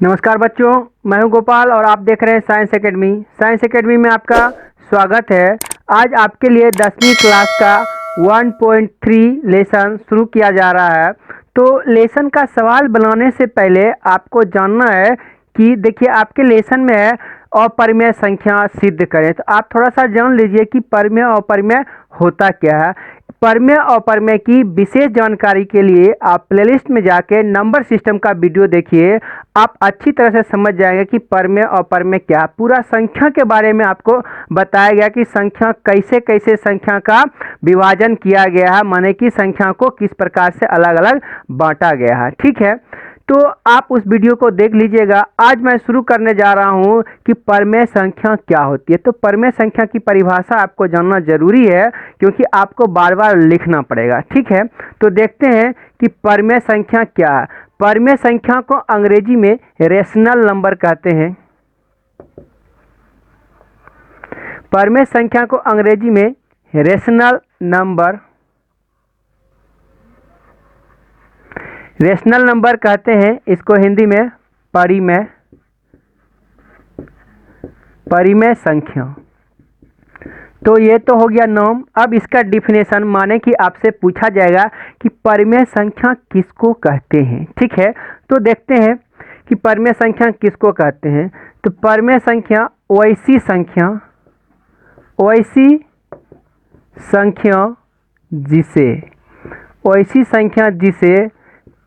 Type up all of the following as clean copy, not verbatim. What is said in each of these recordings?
नमस्कार बच्चों, मैं हूं गोपाल और आप देख रहे हैं साइंस एकेडमी। साइंस एकेडमी में आपका स्वागत है। आज आपके लिए 10वीं क्लास का 1.3 लेसन शुरू किया जा रहा है। तो लेसन का सवाल बनाने से पहले आपको जानना है कि देखिए आपके लेसन में है अपरिमेय संख्या सिद्ध करें। तो आप थोड़ा सा जान लीजिए कि परिमेय और अपरिमेय होता क्या है। परिमेय और अपरिमेय की विशेष जानकारी के लिए आप प्लेलिस्ट में जाके नंबर सिस्टम का वीडियो देखिए। आप अच्छी तरह से समझ जाएंगे कि परिमेय और अपरिमेय क्या। पूरा संख्या के बारे में आपको बताया गया कि संख्या कैसे कैसे संख्या का विभाजन किया गया है, माने कि संख्या को किस प्रकार से अलग अलग बांटा गया है। ठीक है, तो आप उस वीडियो को देख लीजिएगा। आज मैं शुरू करने जा रहा हूं कि परिमेय संख्या क्या होती है। तो परिमेय संख्या की परिभाषा आपको जानना जरूरी है क्योंकि आपको बार बार लिखना पड़ेगा। ठीक है, तो देखते हैं कि परिमेय संख्या क्या है। परिमेय संख्या को अंग्रेजी में रेशनल नंबर कहते हैं। परिमेय संख्या को अंग्रेजी में रेशनल नंबर कहते हैं। इसको हिंदी में परिमेय संख्या। तो ये तो हो गया नाम। अब इसका डिफिनेशन माने कि आपसे पूछा जाएगा कि परिमेय संख्या किसको कहते हैं। ठीक है, तो देखते हैं कि परिमेय संख्या किसको कहते हैं। तो परिमेय संख्या वैसी संख्या जिसे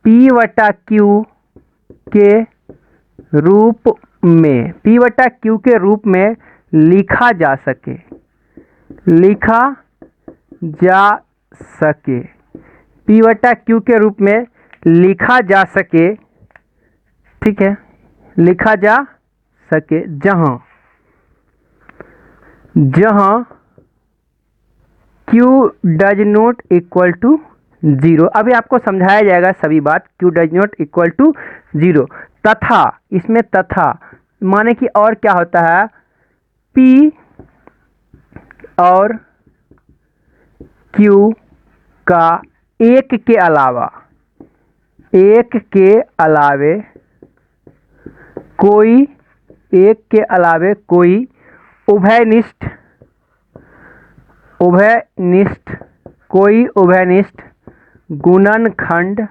P/Q के रूप में लिखा जा सके। P/Q के रूप में लिखा जा सके। ठीक है, लिखा जा सके जहां Q does not equal to 0। अभी आपको समझाया जाएगा सभी बात। Q does not equal to 0 तथा, इसमें तथा माने कि और क्या होता है, P और Q का एक के अलावे कोई उभयनिष्ठ गुणनखंड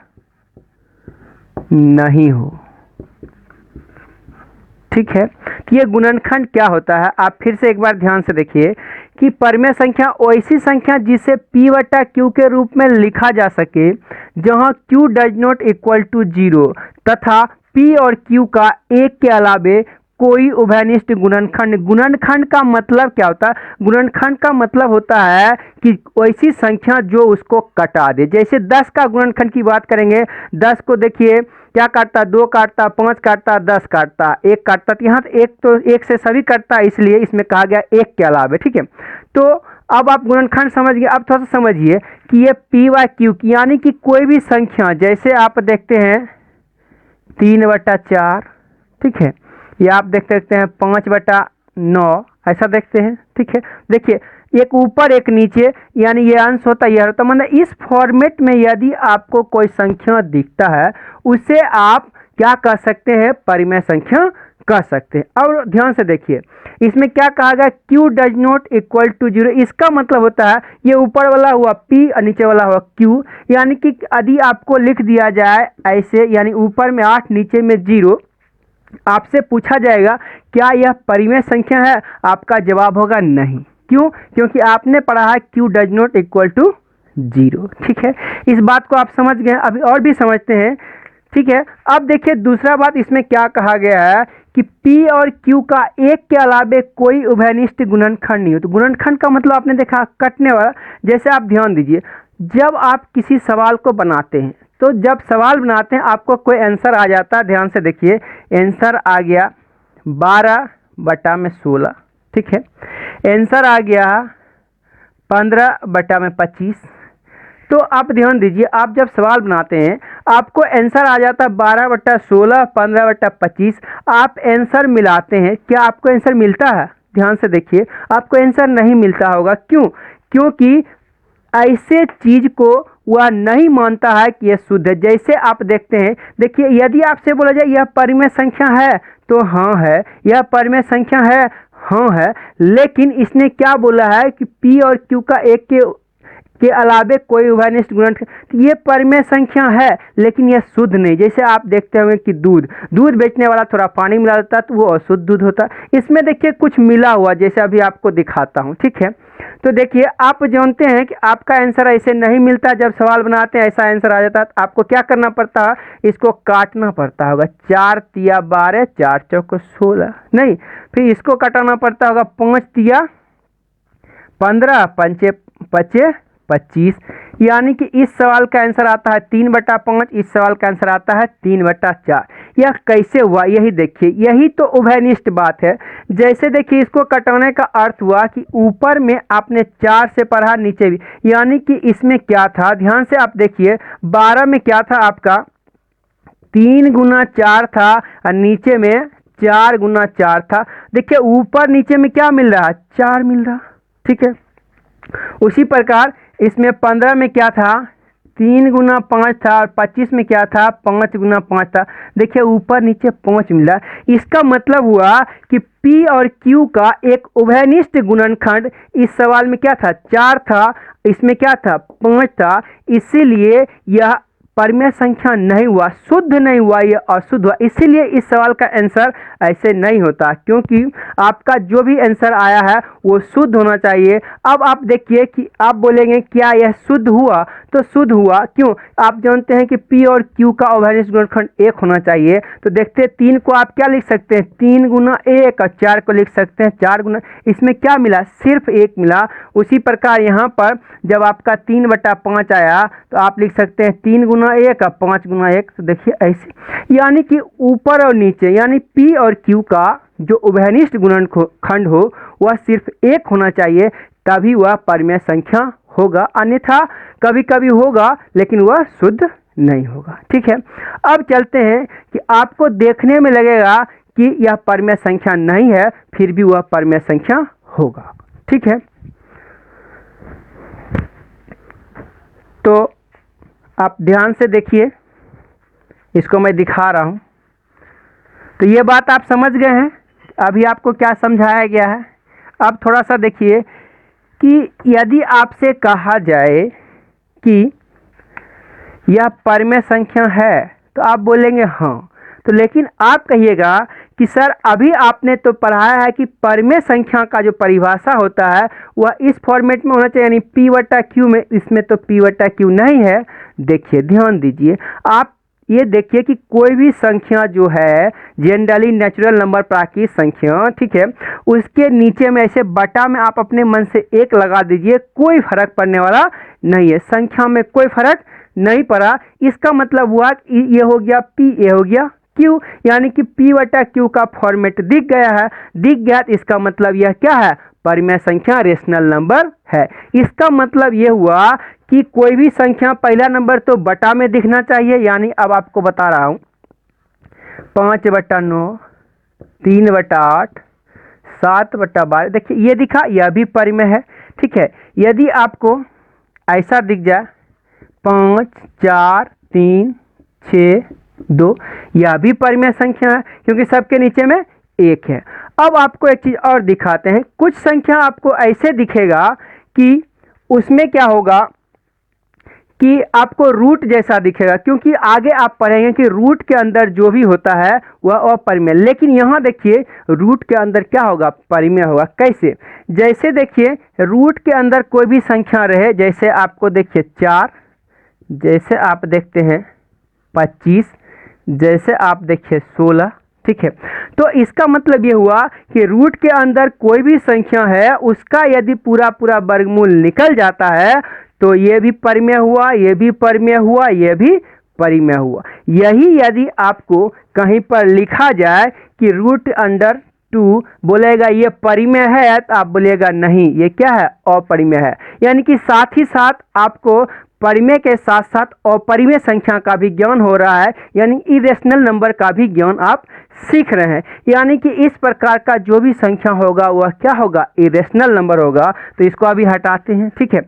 नहीं हो। ठीक है, तो ये गुणनखंड क्या होता है आप फिर से एक बार ध्यान से देखिए कि परिमेय संख्या वैसी संख्या जिसे P/Q के रूप में लिखा जा सके जहां Q does not equal to 0 तथा P और Q का एक के अलावे कोई उभयनिष्ठ गुणनखंड का मतलब क्या होता है। गुणनखंड का मतलब होता है कि वैसी संख्या जो उसको कटा दे। जैसे 10 का गुणनखंड की बात करेंगे, 10 को देखिए क्या काटता, 2 काटता, 5 काटता, 10 काटता, 1 काटता। तो यहाँ तो एक से सभी कटता है, इसलिए इसमें कहा गया एक के अलावे। ठीक है, तो अब आप गुणनखंड समझ गए। अब थोड़ा सा समझिए कि ये P/Q यानी कि कोई भी संख्या, जैसे आप देखते हैं 3/4। ठीक है, या आप देख सकते हैं 5/9, ऐसा देखते हैं। ठीक है, देखिए एक ऊपर एक नीचे, यानी ये अंश होता है, यह होता। मतलब इस फॉर्मेट में यदि आपको कोई संख्या दिखता है उसे आप क्या कह सकते हैं, परिमेय संख्या कह सकते हैं। और ध्यान से देखिए इसमें क्या कहा गया, Q does not equal to 0। इसका मतलब होता है ये ऊपर वाला हुआ P और नीचे वाला हुआ Q, यानी कि यदि आपको लिख दिया जाए ऐसे, यानी ऊपर में 8 नीचे में 0, आपसे पूछा जाएगा क्या यह परिमेय संख्या है, आपका जवाब होगा नहीं। क्यों? क्योंकि आपने पढ़ा है Q does not equal to 0। ठीक है, इस बात को आप समझ गए। अभी और भी समझते हैं। ठीक है, अब देखिए दूसरा बात इसमें क्या कहा गया है कि P और Q का एक के अलावे कोई उभयनिष्ठ गुणनखंड नहीं हो। तो गुणनखंड का मतलब आपने देखा कटने वाला। जैसे आप ध्यान दीजिए, जब आप किसी सवाल को बनाते हैं, तो जब सवाल बनाते हैं आपको कोई आंसर आ जाता है, ध्यान से देखिए आंसर आ गया 12/16। ठीक है, आंसर आ गया 15/25। तो आप ध्यान दीजिए, आप जब सवाल बनाते हैं आपको आंसर आ जाता है 12/16, 15/25। आप आंसर मिलाते हैं, क्या आपको आंसर मिलता है? ध्यान से देखिए आपको आंसर नहीं मिलता होगा। क्यों? क्योंकि ऐसे चीज को वह नहीं मानता है कि यह शुद्ध है। जैसे आप देखते हैं, देखिए यदि आपसे बोला जाए यह परिमेय संख्या है तो हाँ है, यह परिमेय संख्या है हाँ है, लेकिन इसने क्या बोला है कि P और Q का एक के अलावे कोई उभयनिष्ठ गुणनखंड, ये परिमेय संख्या है लेकिन यह शुद्ध नहीं। जैसे आप देखते होंगे कि दूध बेचने वाला थोड़ा पानी मिला देता है तो वो अशुद्ध दूध होता है। इसमें देखिए कुछ मिला हुआ, जैसे अभी आपको दिखाता हूँ, ठीक है। तो देखिए आप जानते हैं कि आपका आंसर ऐसे नहीं मिलता, जब सवाल बनाते हैं ऐसा आंसर आ जाता है तो आपको क्या करना पड़ता है, इसको काटना पड़ता होगा। 4 तिया 12, 4 चौक 16, नहीं, फिर इसको कटाना पड़ता होगा 5 तिया 15, 5 पचे 25, यानी कि इस सवाल का आंसर आता है 3/5, इस सवाल का आंसर आता है 3/4। यह कैसे हुआ, यही देखिए, यही तो उभयनिष्ठ बात है। जैसे देखिए इसको कटाने का अर्थ हुआ कि ऊपर में आपने 4 से पढ़ा, नीचे भी, यानी कि इसमें क्या था, ध्यान से आप देखिए 12 में क्या था आपका 3 गुना 4 था और नीचे में 4 गुना 4 था। देखिए ऊपर नीचे में क्या मिल रहा है, 4 मिल रहा, ठीक है। उसी प्रकार इसमें 15 में क्या था 3 गुना 5 था और 25 में क्या था 5 गुना 5 था। देखिए ऊपर नीचे 5 मिला। इसका मतलब हुआ कि P और Q का एक उभयनिष्ठ गुणनखंड इस सवाल में क्या था 4 था, इसमें क्या था 5 था, इसीलिए यह परिमेय संख्या नहीं हुआ, शुद्ध नहीं हुआ, यह अशुद्ध हुआ। इसीलिए इस सवाल का आंसर ऐसे नहीं होता, क्योंकि आपका जो भी आंसर आया है वो शुद्ध होना चाहिए। अब आप देखिए कि आप बोलेंगे क्या यह शुद्ध हुआ, तो शुद्ध हुआ, क्यों, आप जानते हैं कि P और Q का उभयनिष्ठ गुणनखंड 1 होना चाहिए। तो देखते हैं 3 को आप क्या लिख सकते हैं 3 गुना 1 और 4 को लिख सकते हैं 4 गुना, इसमें क्या मिला सिर्फ 1 मिला। उसी प्रकार यहाँ पर जब आपका 3/5 आया तो आप लिख सकते हैं 3 गुना 1 और 5 गुना 1। तो देखिए ऐसे, यानी कि ऊपर और नीचे, यानी P और Q का जो उभयनिष्ठ गुणनखंड हो वह सिर्फ 1 होना चाहिए, तभी वह परिमेय संख्या होगा, अन्यथा कभी कभी होगा लेकिन वह शुद्ध नहीं होगा, ठीक है। अब चलते हैं कि आपको देखने में लगेगा कि यह परिमेय संख्या नहीं है, फिर भी वह परिमेय संख्या होगा, ठीक है। तो आप ध्यान से देखिए, इसको मैं दिखा रहा हूं। तो ये बात आप समझ गए हैं, अभी आपको क्या समझाया गया है। अब थोड़ा सा देखिए कि यदि आपसे कहा जाए कि यह परिमेय संख्या है तो आप बोलेंगे हाँ, तो लेकिन आप कहिएगा कि सर अभी आपने तो पढ़ाया है कि परिमेय संख्या का जो परिभाषा होता है वह इस फॉर्मेट में होना चाहिए, यानी P/Q में, इसमें तो P/Q नहीं है। देखिए ध्यान दीजिए, आप ये देखिए कि कोई भी संख्या जो है जनरली नेचुरल नंबर प्राकृतिक संख्या, ठीक है, उसके नीचे में ऐसे बटा में आप अपने मन से 1 लगा दीजिए, कोई फर्क पड़ने वाला नहीं है, संख्या में कोई फर्क नहीं पड़ा। इसका मतलब हुआ कि ये हो गया P, ये हो गया Q, यानी कि P/Q का फॉर्मेट दिख गया है। दिख गया तो इसका मतलब यह क्या है, परिमेय संख्या रेशनल नंबर है। इसका मतलब यह हुआ कि कोई भी संख्या पहला नंबर तो बटा में दिखना चाहिए, यानी अब आपको बता रहा हूं 5/9, 3/8, 7/12। देखिए ये दिखा, यह भी परिमेय है, ठीक है। यदि आपको ऐसा दिख जाए 5, 4, 3, 6, 2, यह भी परिमेय संख्या है, क्योंकि सबके नीचे में 1 है। अब आपको एक चीज और दिखाते हैं, कुछ संख्या आपको ऐसे दिखेगा कि उसमें क्या होगा कि आपको रूट जैसा दिखेगा, क्योंकि आगे आप पढ़ेंगे कि रूट के अंदर जो भी होता है वह अपरिमेय, लेकिन यहाँ देखिए रूट के अंदर क्या होगा, परिमेय होगा। कैसे, जैसे देखिए रूट के अंदर कोई भी संख्या रहे, जैसे आपको देखिए 4, जैसे आप देखते हैं 25, जैसे आप देखिए 16, ठीक है। तो इसका मतलब ये हुआ कि रूट के अंदर कोई भी संख्या है उसका यदि पूरा वर्गमूल निकल जाता है तो ये भी परिमेय हुआ, ये भी परिमेय हुआ, ये भी परिमेय हुआ। यही यदि आपको कहीं पर लिखा जाए कि रूट अंडर 2 बोलेगा ये परिमेय है, तो आप बोलेगा नहीं ये क्या है, अपरिमेय है। यानी कि साथ ही साथ आपको परिमेय के साथ साथ अपरिमेय संख्या का भी ज्ञान हो रहा है, यानी इरेशनल नंबर का भी ज्ञान आप सीख रहे हैं। यानी कि इस प्रकार का जो भी संख्या होगा वह क्या होगा, इरेशनल नंबर होगा। तो इसको अभी हटाते हैं, ठीक है।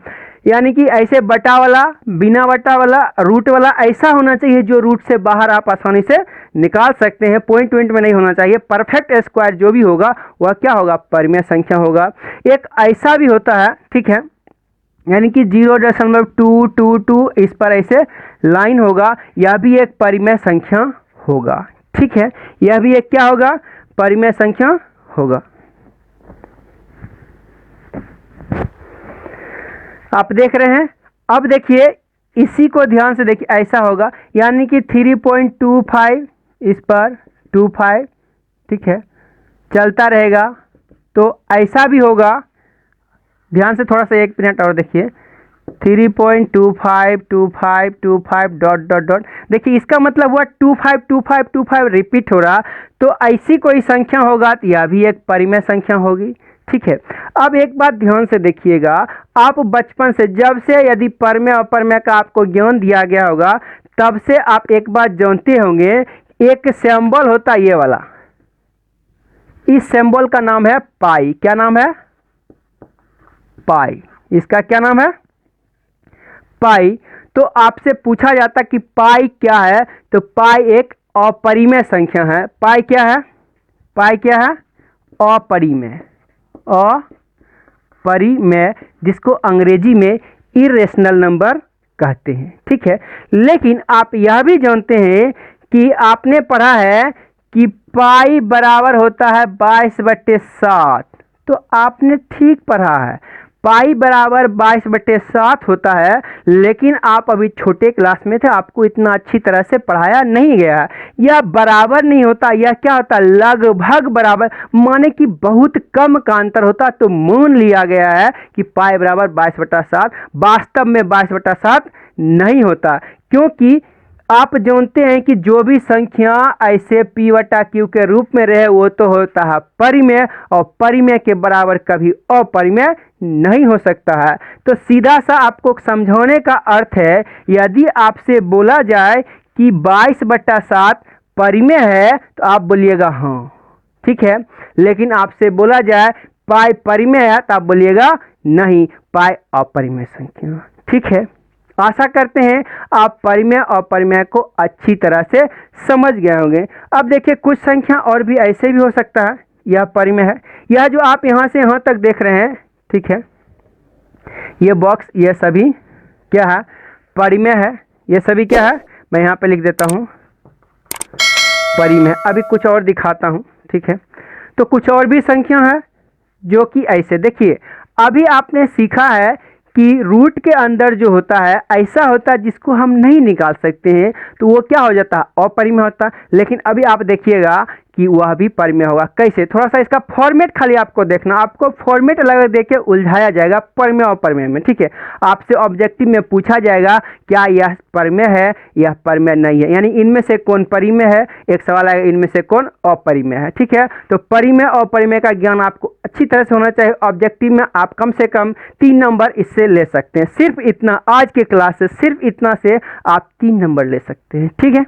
यानी कि ऐसे बटा वाला, बिना बटा वाला, रूट वाला ऐसा होना चाहिए जो रूट से बाहर आप आसानी से निकाल सकते हैं। पॉइंट में नहीं होना चाहिए। परफेक्ट स्क्वायर जो भी होगा वह क्या होगा, परिमेय संख्या होगा। एक ऐसा भी होता है, ठीक है, यानी कि 0.222 इस पर ऐसे लाइन होगा, यह भी एक परिमेय संख्या होगा। ठीक है, यह भी एक क्या होगा, परिमेय संख्या होगा। आप देख रहे हैं। अब देखिए इसी को ध्यान से देखिए, ऐसा होगा यानी कि 3.25 इस पर 25, ठीक है, चलता रहेगा। तो ऐसा भी होगा, ध्यान से थोड़ा सा एक मिनट और देखिए, 3.25 25 25 डॉट डॉट डॉट। देखिए इसका मतलब हुआ 25 25 25 रिपीट हो रहा। तो ऐसी कोई संख्या होगा तो यह भी एक परिमेय संख्या होगी। ठीक है, अब एक बात ध्यान से देखिएगा, आप बचपन से जब से यदि परिमेय अपरिमेय का आपको ज्ञान दिया गया होगा तब से आप एक बात जानते होंगे, एक सिंबल होता है ये वाला, इस सिंबल का नाम है पाई। क्या नाम है, पाई। इसका क्या नाम है, पाई। तो आपसे पूछा जाता कि पाई क्या है, तो पाई एक अपरिमेय संख्या है। पाई क्या है, पाई क्या है, अपरिमेय, अपरिमेय, जिसको अंग्रेजी में इरेशनल नंबर कहते हैं। ठीक है, लेकिन आप यह भी जानते हैं कि आपने पढ़ा है कि पाई बराबर होता है 22/7। तो आपने ठीक पढ़ा है, पाई बराबर 22/7 होता है, लेकिन आप अभी छोटे क्लास में थे, आपको इतना अच्छी तरह से पढ़ाया नहीं गया है। यह बराबर नहीं होता, यह क्या होता है, लगभग बराबर, माने कि बहुत कम का अंतर होता। तो मान लिया गया है कि पाई बराबर 22/7, वास्तव में 22/7 नहीं होता, क्योंकि आप जानते हैं कि जो भी संख्या ऐसे p/q के रूप में रहे वो तो होता है परिमेय, और परिमेय के बराबर कभी अपरिमेय नहीं हो सकता है। तो सीधा सा आपको समझाने का अर्थ है, यदि आपसे बोला जाए कि 22/7 परिमेय है तो आप बोलिएगा हाँ, ठीक है, लेकिन आपसे बोला जाए पाई परिमेय है तो आप बोलिएगा नहीं, पाई अपरिमेय संख्या। ठीक है, आशा करते हैं आप परिमेय और अपरिमेय को अच्छी तरह से समझ गए होंगे। अब देखिए कुछ संख्या और भी ऐसे भी हो सकता है, यह परिमेय है। यह जो आप यहाँ से यहाँ तक देख रहे हैं, ठीक है, ये बॉक्स, ये सभी क्या है, परिमेय है। ये सभी क्या है, मैं यहाँ पे लिख देता हूँ परिमेय। अभी कुछ और दिखाता हूँ। ठीक है, तो कुछ और भी संख्या है जो कि ऐसे देखिए, अभी आपने सीखा है कि रूट के अंदर जो होता है ऐसा होता है जिसको हम नहीं निकाल सकते हैं, तो वो क्या हो जाता है, अपरिमेय होता है। लेकिन अभी आप देखिएगा कि वह भी परिमेय होगा। कैसे, थोड़ा सा इसका फॉर्मेट खाली आपको देखना, आपको फॉर्मेट अलग देख के उलझाया जाएगा परिमेय और अपरिमेय में। ठीक है, आपसे ऑब्जेक्टिव में पूछा जाएगा क्या यह परिमेय है, यह परिमेय नहीं है, यानी इनमें से कौन परिमेय है, एक सवाल आएगा इनमें से कौन अपरिमेय है। ठीक है, तो परिमेय और अपरिमेय का ज्ञान आपको अच्छी तरह से होना चाहिए। ऑब्जेक्टिव में आप कम से कम 3 नंबर इससे ले सकते हैं, सिर्फ इतना, आज के क्लास से सिर्फ इतना से आप 3 नंबर ले सकते हैं। ठीक है,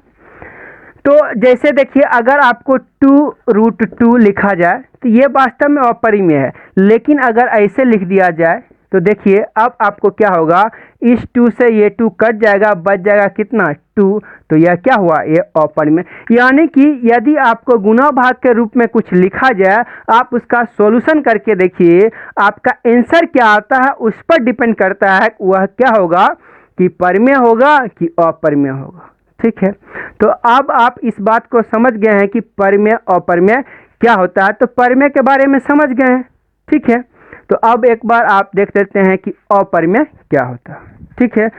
तो जैसे देखिए अगर आपको 2√2 लिखा जाए तो ये वास्तव में अपरिमेय है, लेकिन अगर ऐसे लिख दिया जाए तो देखिए अब आपको क्या होगा, इस 2 से ये 2 कट जाएगा, बच जाएगा कितना, 2। तो यह क्या हुआ, ये अपरिमेय। यानी कि यदि आपको गुणा भाग के रूप में कुछ लिखा जाए, आप उसका सॉल्यूशन करके देखिए, आपका आंसर क्या आता है उस पर डिपेंड करता है वह क्या होगा, कि परिमेय होगा कि अपरिमेय होगा। ठीक है, तो अब आप इस बात को समझ गए हैं कि परिमेय अपरिमेय क्या होता है, तो परिमेय के बारे में समझ गए हैं। ठीक है, तो अब एक बार आप देख लेते हैं कि अपरिमेय क्या होता है। ठीक है,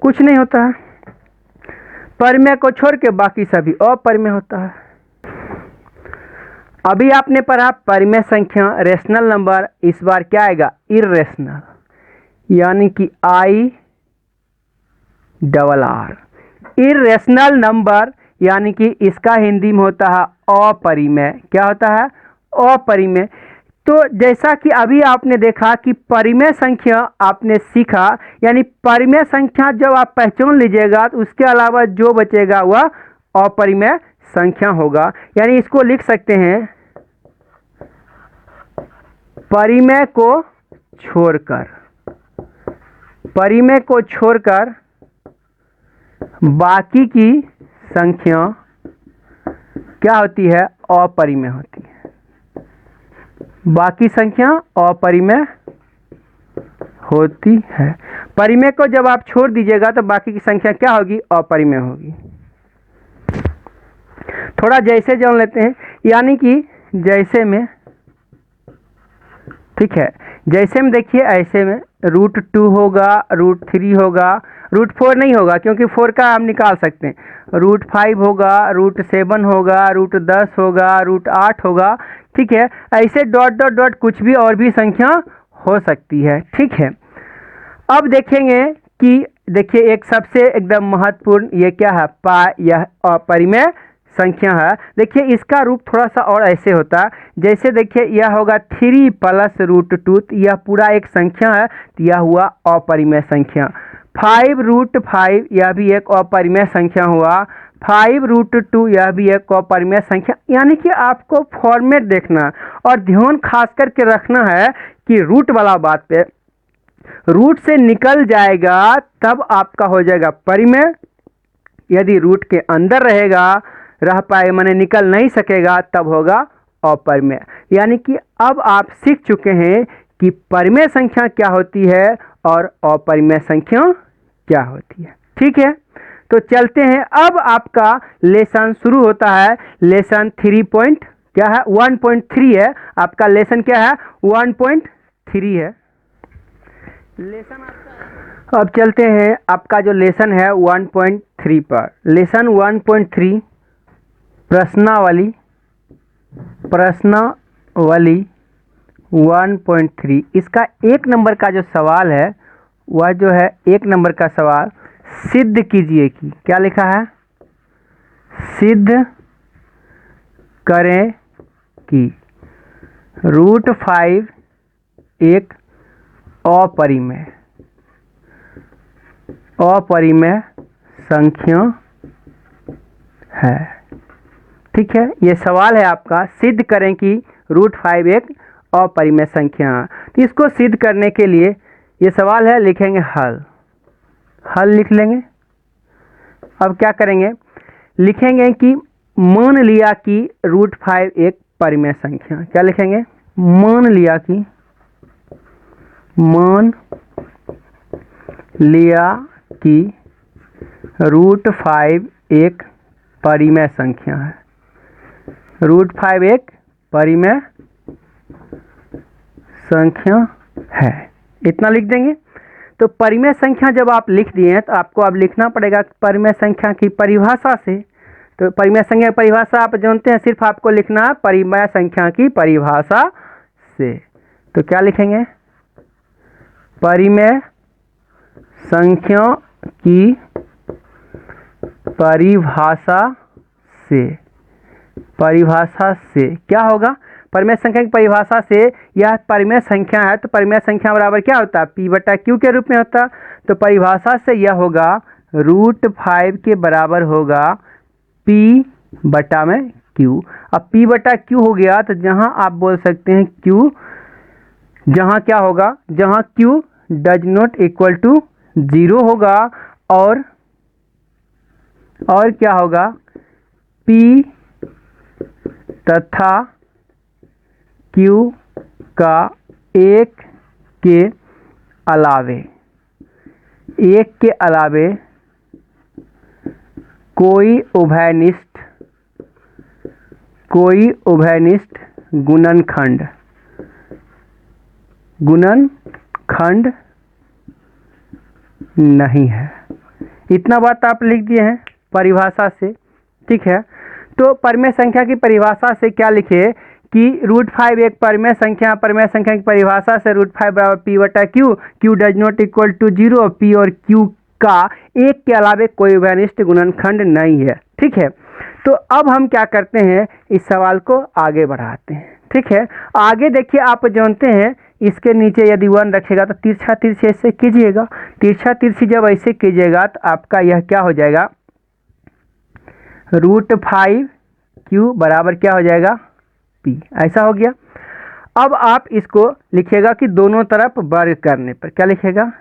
कुछ नहीं होता है, परिमेय को छोड़ के बाकी सभी अपरिमेय होता है। अभी आपने पढ़ा परिमेय संख्या, रेशनल नंबर, इस बार क्या आएगा, इरेशनल, यानी कि IRR। इरेशनल नंबर यानी कि इसका हिंदी में होता है अपरिमेय। क्या होता है, अपरिमेय। तो जैसा कि अभी आपने देखा कि परिमेय संख्या आपने सीखा, यानी परिमेय संख्या जब आप पहचान लीजिएगा तो उसके अलावा जो बचेगा वह अपरिमेय संख्या होगा। यानी इसको लिख सकते हैं, परिमेय को छोड़कर परिमेय को छोड़कर बाकी की संख्या क्या होती है? अपरिमेय होती है। बाकी संख्या अपरिमेय होती है। परिमेय को जब आप छोड़ दीजिएगा तो बाकी की संख्या क्या होगी? अपरिमेय होगी। थोड़ा जैसे जान लेते हैं, यानी कि जैसे में, ठीक है, जैसे में देखिए ऐसे में √2 होगा, √3 होगा, √4 नहीं होगा क्योंकि 4 का हम निकाल सकते हैं, √5 होगा, √7 होगा, √10 होगा, √8 होगा, ठीक है। ऐसे डॉट डॉट डॉट कुछ भी और भी संख्या हो सकती है, ठीक है। अब देखेंगे कि देखिए एक सबसे एकदम महत्वपूर्ण ये क्या है? यह अपरिमेय संख्या है। देखिए इसका रूप थोड़ा सा और ऐसे होता है, जैसे देखिए यह होगा 3 + √2, यह पूरा एक संख्या है, तो यह हुआ अपरिमेय संख्या। 5 √5 यह भी एक अपरिमेय संख्या हुआ। 5 √2 यह भी एक अपरिमेय संख्या। यानी कि आपको फॉर्मेट देखना और ध्यान खास करके रखना है कि रूट वाला बात पे, रूट से निकल जाएगा तब आपका हो जाएगा परिमेय, यदि रूट के अंदर रहेगा, रह पाए माने निकल नहीं सकेगा, तब होगा अपरिमेय। यानी कि अब आप सीख चुके हैं कि परिमेय संख्या क्या होती है और अपरिमेय संख्या क्या होती है, ठीक है। तो चलते हैं, अब आपका लेसन शुरू होता है। लेसन 3 क्या है? 1.3 है आपका लेसन, क्या है? 1.3 है लेसन आपका। अब चलते हैं, आपका जो लेसन है 1.3 पर। लेसन 1.3 प्रश्नावली 1.3, इसका 1 नंबर का जो सवाल है वह जो है 1 नंबर का सवाल, सिद्ध कीजिए कि, क्या लिखा है? सिद्ध करें कि √5 एक अपरिमेय संख्या है, ठीक है। ये सवाल है आपका, सिद्ध करें कि √5 एक अपरिमेय संख्या है। तो इसको सिद्ध करने के लिए ये सवाल है, लिखेंगे हल लिख लेंगे। अब क्या करेंगे? लिखेंगे कि मान लिया कि √5 एक परिमेय संख्या, क्या लिखेंगे? मान लिया कि √5 एक परिमेय संख्या है। √5 एक परिमेय संख्या है, इतना लिख देंगे। तो परिमेय संख्या जब आप लिख दिए तो आपको अब लिखना पड़ेगा परिमेय संख्या की परिभाषा से। तो परिमेय संख्या की परिभाषा आप जानते हैं, सिर्फ आपको लिखना है परिमेय संख्या की परिभाषा से। तो क्या लिखेंगे? परिमेय संख्या की परिभाषा से क्या होगा? परिमेय संख्या की परिभाषा से, यह परिमेय संख्या है तो परिमेय संख्या बराबर क्या होता है? P/Q के रूप में होता। तो परिभाषा से यह होगा √5 के बराबर होगा P/Q। अब P/Q हो गया तो जहां आप बोल सकते हैं Q, जहां क्या होगा? जहां Q does not equal to 0 होगा, और क्या होगा? P तथा Q का एक के अलावे कोई उभयनिष्ठ गुणनखंड नहीं है। इतना बात आप लिख दिए हैं परिभाषा से, ठीक है। तो परिमेय संख्या की परिभाषा से क्या लिखे कि √5 एक परिमेय संख्या की परिभाषा से √5 बराबर P/Q, Q does not equal to 0, P और Q का एक के अलावे कोई उभयनिष्ठ गुणनखंड नहीं है, ठीक है। तो अब हम क्या करते हैं? इस सवाल को आगे बढ़ाते हैं, ठीक है। आगे देखिए, आप जानते हैं इसके नीचे यदि 1 रखेगा तो तिरछा तिरछी ऐसे कीजिएगा। तिरछा तिरछी जब ऐसे कीजिएगा तो आपका यह क्या हो जाएगा? √5Q बराबर क्या हो जाएगा? P। ऐसा हो गया। अब आप इसको लिखिएगा कि दोनों तरफ वर्ग करने पर, क्या लिखेगा?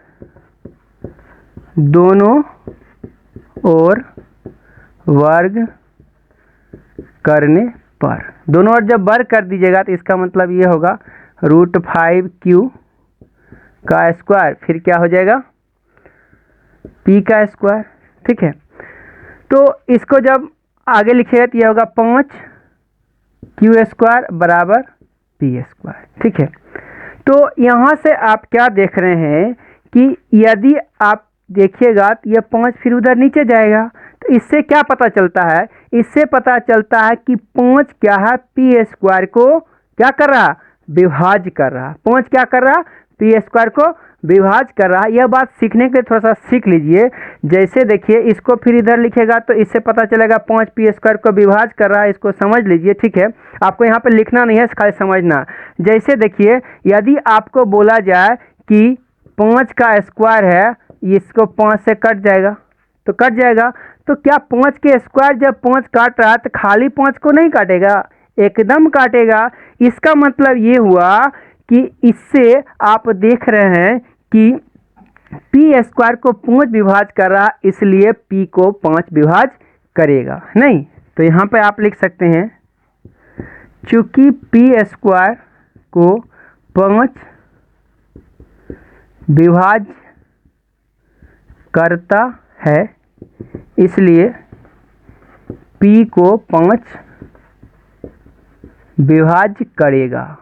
दोनों ओर वर्ग करने पर, दोनों ओर जब वर्ग कर दीजिएगा तो इसका मतलब ये होगा √5q का स्क्वायर, फिर क्या हो जाएगा p का स्क्वायर। ठीक है, तो इसको जब आगे लिखिएगा तो यह होगा 5q स्क्वायर बराबर p स्क्वायर। ठीक है, तो यहाँ से आप क्या देख रहे हैं कि यदि आप देखिएगा तो यह 5 फिर उधर नीचे जाएगा, तो इससे क्या पता चलता है, इससे पता चलता है कि 5 क्या है पी स्क्वायर को क्या कर रहा, विभाज्य कर रहा। 5 क्या कर रहा, पी स्क्वायर को विभाज्य कर रहा। यह बात सीखने के लिए थोड़ा सा सीख लीजिए। जैसे देखिए इसको फिर इधर लिखेगा तो इससे पता चलेगा 5 पी स्क्वायर को विभाज्य कर रहा है, इसको समझ लीजिए। ठीक है, आपको यहाँ पे लिखना नहीं है, खाली समझना। जैसे देखिए यदि आपको बोला जाए कि 5 का स्क्वायर है, इसको 5 से कट जाएगा तो कट जाएगा, तो क्या 5 के स्क्वायर जब 5 काट रहा है तो खाली 5 को नहीं काटेगा, एकदम काटेगा। इसका मतलब ये हुआ कि इससे आप देख रहे हैं कि पी स्क्वायर को 5 विभाज्य कर रहा, इसलिए पी को 5 विभाज्य करेगा नहीं। तो यहाँ पे आप लिख सकते हैं चूंकि पी स्क्वायर को 5 विभाज्य करता है, इसलिए p को 5 विभाज्य करेगा।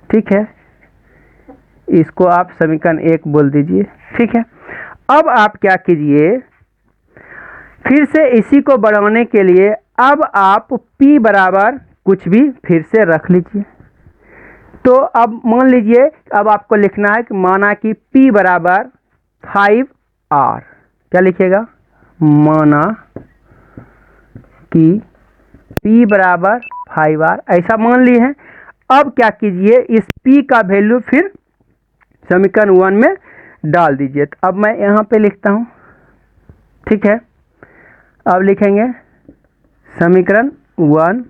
ठीक है, इसको आप समीकरण 1 बोल दीजिए। ठीक है, अब आप क्या कीजिए, फिर से इसी को बढ़ाने के लिए अब आप p बराबर कुछ भी फिर से रख लीजिए। तो अब मान लीजिए अब आपको लिखना है कि माना कि p बराबर 5r, क्या लिखिएगा, माना कि p बराबर 5r, ऐसा मान लिए हैं। अब क्या कीजिए, इस p का वैल्यू फिर समीकरण 1 में डाल दीजिए। तो अब मैं यहाँ पे लिखता हूँ। ठीक है, अब लिखेंगे समीकरण 1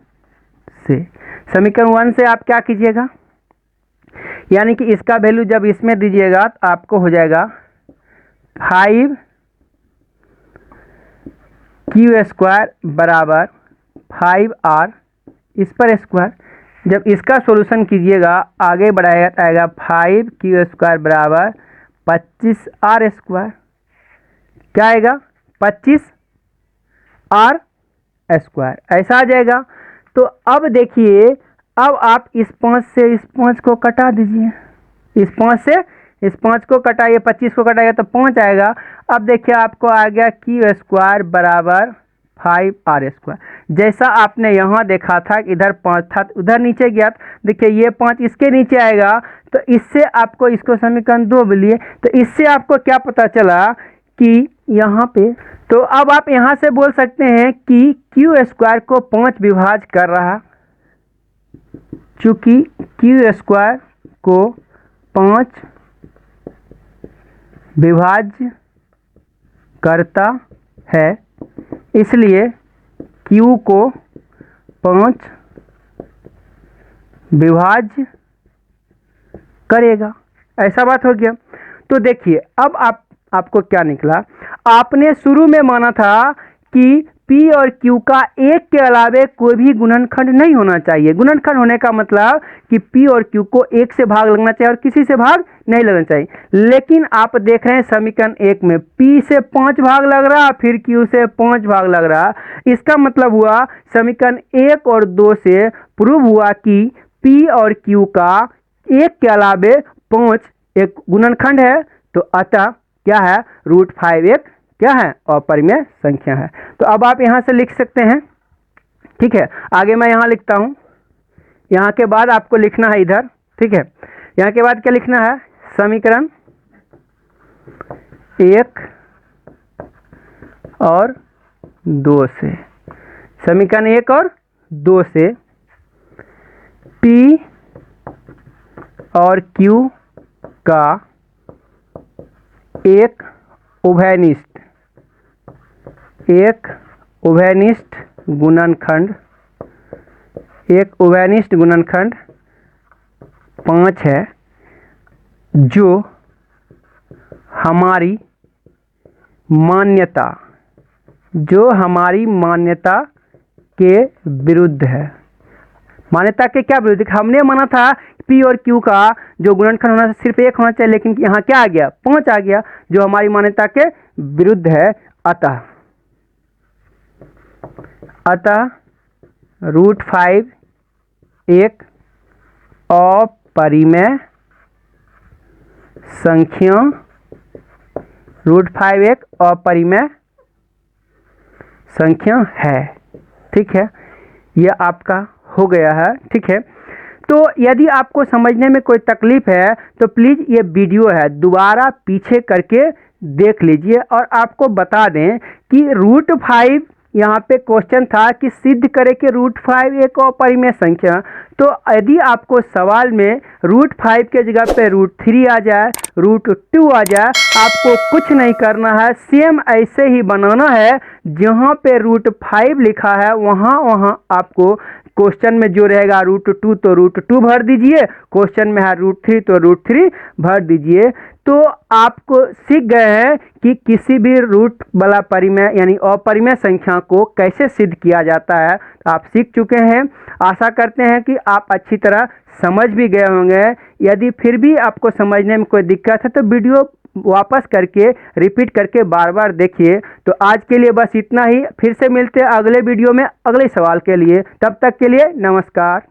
से, समीकरण 1 से आप क्या कीजिएगा, यानी कि इसका वैल्यू जब इसमें दीजिएगा तो आपको हो जाएगा 5q स्क्वायर बराबर 5r, इस पर स्क्वायर। जब इसका सॉल्यूशन कीजिएगा आगे बढ़ाएगा तो आएगा 5q स्क्वायर बराबर 25r स्क्वायर, क्या आएगा 25r स्क्वायर, ऐसा आ जाएगा। तो अब देखिए अब आप इस 5 से इस 5 को कटा दीजिए, इस 5 से इस 5 को कटाइए, 25 को कटाइए तो 5 आएगा। अब देखिए आपको आ गया q स्क्वायर बराबर 5r स्क्वायर। जैसा आपने यहाँ देखा था इधर 5 था उधर नीचे गया, देखिए ये 5 इसके नीचे आएगा, तो इससे आपको इसको समीकरण 2 बोलिए। तो इससे आपको क्या पता चला कि यहाँ पे, तो अब आप यहाँ से बोल सकते हैं कि q स्क्वायर को 5 विभाज्य कर रहा, चूंकि q स्क्वायर को 5 विभाज्य करता है, इसलिए q को 5 विभाज्य करेगा, ऐसा बात हो गया। तो देखिए अब आपको क्या निकला, आपने शुरू में माना था कि p और q का एक के अलावे कोई भी गुणनखंड नहीं होना चाहिए। गुणनखंड होने का मतलब कि p और q को 1 से भाग लगना चाहिए और किसी से भाग नहीं लगना चाहिए। लेकिन आप देख रहे हैं समीकरण 1 में p से 5 भाग लग रहा, फिर q से 5 भाग लग रहा। इसका मतलब हुआ समीकरण 1 और 2 से प्रूव हुआ कि p और q का एक के अलावे 5 एक गुणनखंड है। तो अतः क्या है, √5 एक क्या है, अपरिमेय संख्या है। तो अब आप यहाँ से लिख सकते हैं। ठीक है, आगे मैं यहाँ लिखता हूँ। यहाँ के बाद आपको लिखना है इधर। ठीक है, यहाँ के बाद क्या लिखना है, समीकरण 1 और 2 से, समीकरण 1 और 2 से p और q का एक उभयनिष्ठ गुणनखंड 5 है, जो हमारी मान्यता, जो हमारी मान्यता के विरुद्ध है। मान्यता के क्या विरुद्ध? हमने माना था पी और क्यू का जो गुणनखंड होना सिर्फ एक होना चाहिए, लेकिन यहाँ क्या आ गया? 5 आ गया, जो हमारी मान्यता के विरुद्ध है। अतः √5 एक अपरिमेय संख्या, √5 एक अपरिमेय संख्या है। ठीक है, यह आपका हो गया है। ठीक है, तो यदि आपको समझने में कोई तकलीफ है तो प्लीज़ ये वीडियो है दोबारा पीछे करके देख लीजिए। और आपको बता दें कि √5 यहाँ पे क्वेश्चन था कि सिद्ध करें कि √5 एक अपरिमेय संख्या। तो यदि आपको सवाल में √5 के जगह पे √3 आ जाए, √2 आ जाए, आपको कुछ नहीं करना है, सेम ऐसे ही बनाना है। जहाँ पे √5 लिखा है वहाँ आपको क्वेश्चन में जो रहेगा √2 तो √2 भर दीजिए, क्वेश्चन में है √3 तो √3 भर दीजिए। तो आपको सीख गए हैं कि किसी भी रूट वाला परिमेय यानी अपरिमेय संख्या को कैसे सिद्ध किया जाता है। आप सीख चुके हैं। आशा करते हैं कि आप अच्छी तरह समझ भी गए होंगे। यदि फिर भी आपको समझने में कोई दिक्कत है तो वीडियो वापस करके रिपीट करके बार बार देखिए। तो आज के लिए बस इतना ही। फिर से मिलते हैं अगले वीडियो में अगले सवाल के लिए। तब तक के लिए नमस्कार।